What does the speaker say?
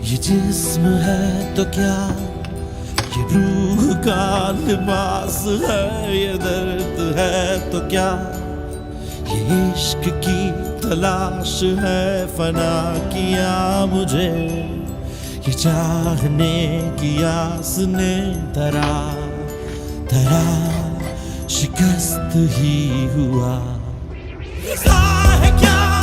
ये जिस्म है तो क्या, ये रूह का लिबास है, ये दर्द है तो क्या, ये इश्क की तलाश है, फना किया मुझे ये चाहने की आस ने धरा धरा शिकस्त ही हुआ। है क्या